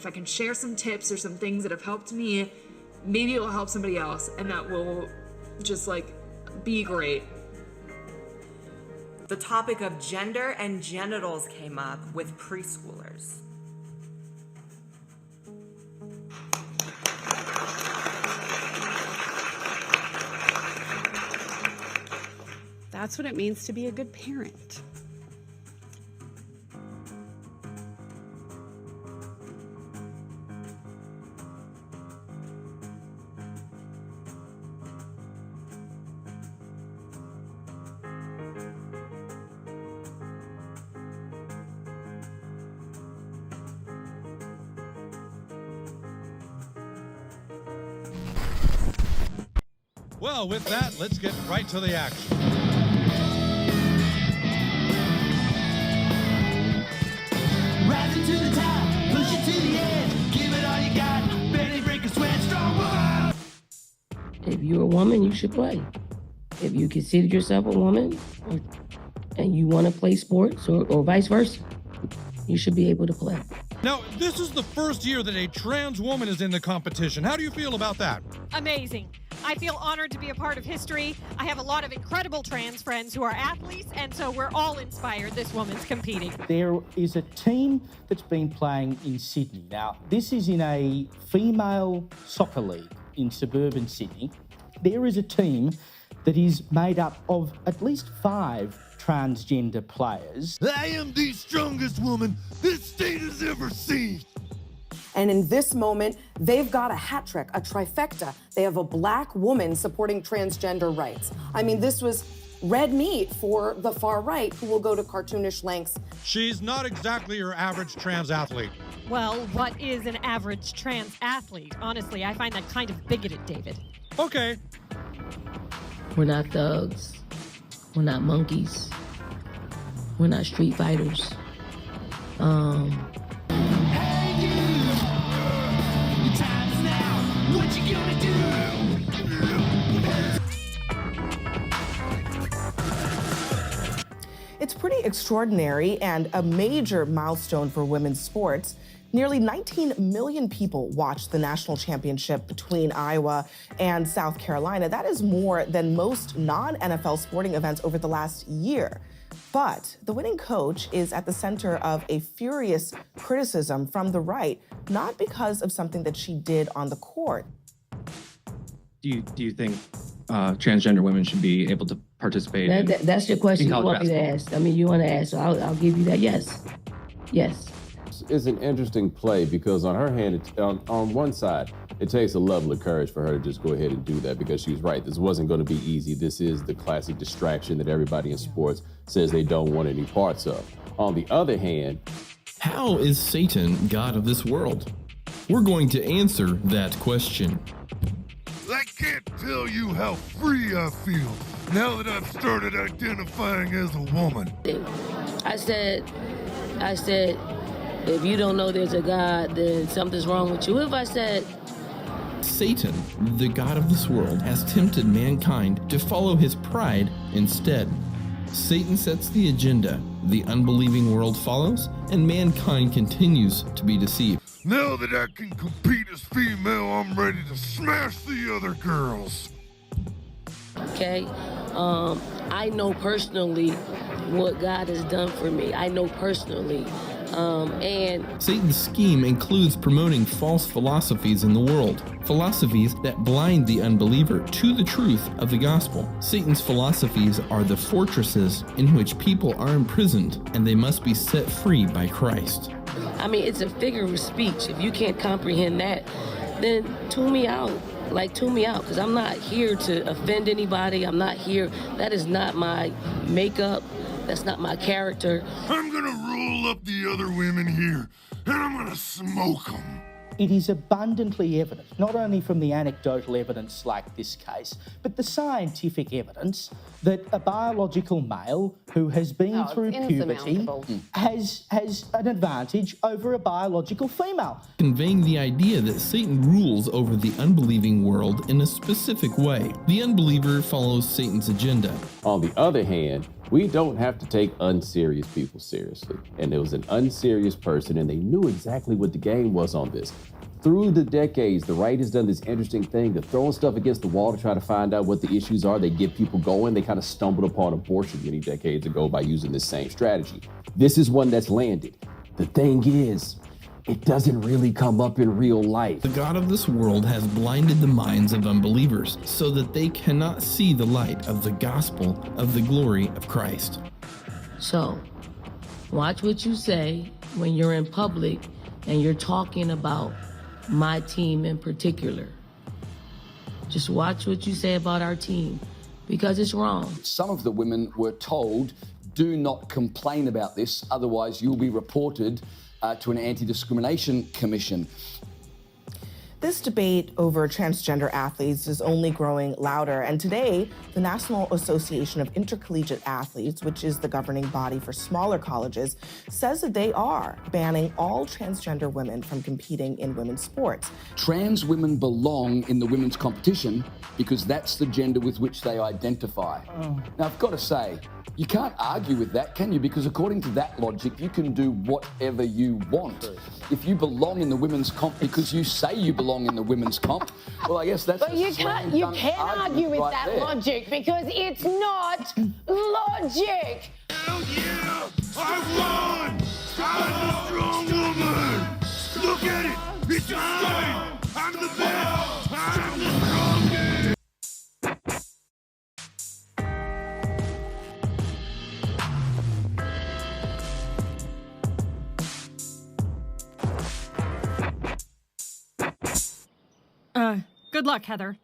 if I can share some tips or some things that have helped me, maybe it will help somebody else, and that will just like be great. The topic of gender and genitals came up with preschoolers. That's what it means to be a good parent. Well, with that, let's get right to the action. Rising to the top, push it to the edge, give it all you got, belly breaker, sweat, strong woman. If you're a woman, you should play. If you consider yourself a woman and you want to play sports or vice versa, you should be able to play. Now, this is the first year that a trans woman is in the competition. How do you feel about that? Amazing. I feel honored to be a part of history. I have a lot of incredible trans friends who are athletes, and so we're all inspired. This woman's competing. There is a team that's been playing in Sydney. Now, this is in a female soccer league in suburban Sydney. There is a team that is made up of at least 5 transgender players. I am the strongest woman this state has ever seen. And in this moment, they've got a hat trick, a trifecta. They have a black woman supporting transgender rights. I mean, this was red meat for the far right, who will go to cartoonish lengths. She's not exactly your average trans athlete. Well, what is an average trans athlete? Honestly, I find that kind of bigoted, David. Okay. We're not thugs. We're not monkeys. We're not street fighters. What you gonna do? It's pretty extraordinary and a major milestone for women's sports. Nearly 19 million people watched the national championship between Iowa and South Carolina. That is more than most non-NFL sporting events over the last year. But the winning coach is at the center of a furious criticism from the right, not because of something that she did on the court. Do you think transgender women should be able to participate? That's your question you want me to basketball? ask. I mean, you want to ask, so I'll give you that. Yes. Yes. It's an interesting play because on her hand, on one side, it takes a level of courage for her to just go ahead and do that because she's right. This wasn't going to be easy. This is the classic distraction that everybody in sports says they don't want any parts of. On the other hand, how is Satan God of this world? We're going to answer that question. I can't tell you how free I feel now that I've started identifying as a woman. I said, if you don't know there's a God, then something's wrong with you. If I said, Satan, the God of this world, has tempted mankind to follow his pride instead. Satan sets the agenda, the unbelieving world follows, and mankind continues to be deceived. Now that I can compete as female, I'm ready to smash the other girls. okay, I know personally what God has done for me. I know personally. And Satan's scheme includes promoting false philosophies in the world, philosophies that blind the unbeliever to the truth of the gospel. Satan's philosophies are the fortresses in which people are imprisoned, and they must be set free by Christ. I mean, it's a figure of speech. If you can't comprehend that, then tune me out. Like, tune me out, because I'm not here to offend anybody. I'm not here. That is not my makeup. That's not my character. I'm gonna roll up the other women here, and I'm gonna smoke them. It is abundantly evident, not only from the anecdotal evidence like this case, but the scientific evidence that a biological male who has been through puberty has an advantage over a biological female. Conveying the idea that Satan rules over the unbelieving world in a specific way. The unbeliever follows Satan's agenda. On the other hand, We don't have to take unserious people seriously. And it was an unserious person, and they knew exactly what the game was on this. Through the decades, the right has done this interesting thing of throwing stuff against the wall to try to find out what the issues are. They get people going. They kind of stumbled upon abortion many decades ago by using this same strategy. This is one that's landed. The thing is, it doesn't really come up in real life. The God of this world has blinded the minds of unbelievers so that they cannot see the light of the gospel of the glory of Christ. So, watch what you say when you're in public and you're talking about my team in particular. Just watch what you say about our team, because it's wrong. Some of the women were told, do not complain about this, otherwise you'll be reported to an anti-discrimination commission. This debate over transgender athletes is only growing louder, and today, the National Association of Intercollegiate Athletes, which is the governing body for smaller colleges, says that they are banning all transgender women from competing in women's sports. Trans women belong in the women's competition because that's the gender with which they identify. Now, I've got to say, you can't argue with that, can you? Because according to that logic, you can do whatever you want. If you belong in the women's comp because you say you belong in the women's comp, well, I guess that's. But you can't argue with that logic because it's not logic. Hell yeah! I won! I'm a strong woman! Look at it! It's time! I'm the best! I'm the strongest! Good luck, Heather.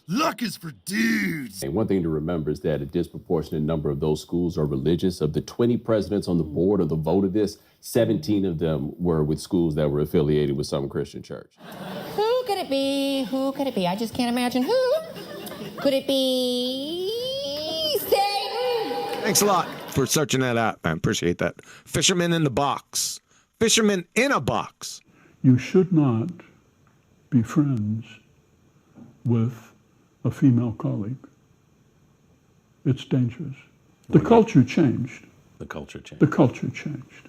Luck is for dudes. And one thing to remember is that a disproportionate number of those schools are religious. Of the 20 presidents on the board or the vote of this, 17 of them were with schools that were affiliated with some Christian church. Who could it be? Who could it be? I just can't imagine who. Could it be Satan? Thanks a lot for searching that out, man. Appreciate that. Fisherman in the box. Fisherman in a box. You should not be friends with a female colleague. It's dangerous. The culture changed. The culture changed. The culture changed.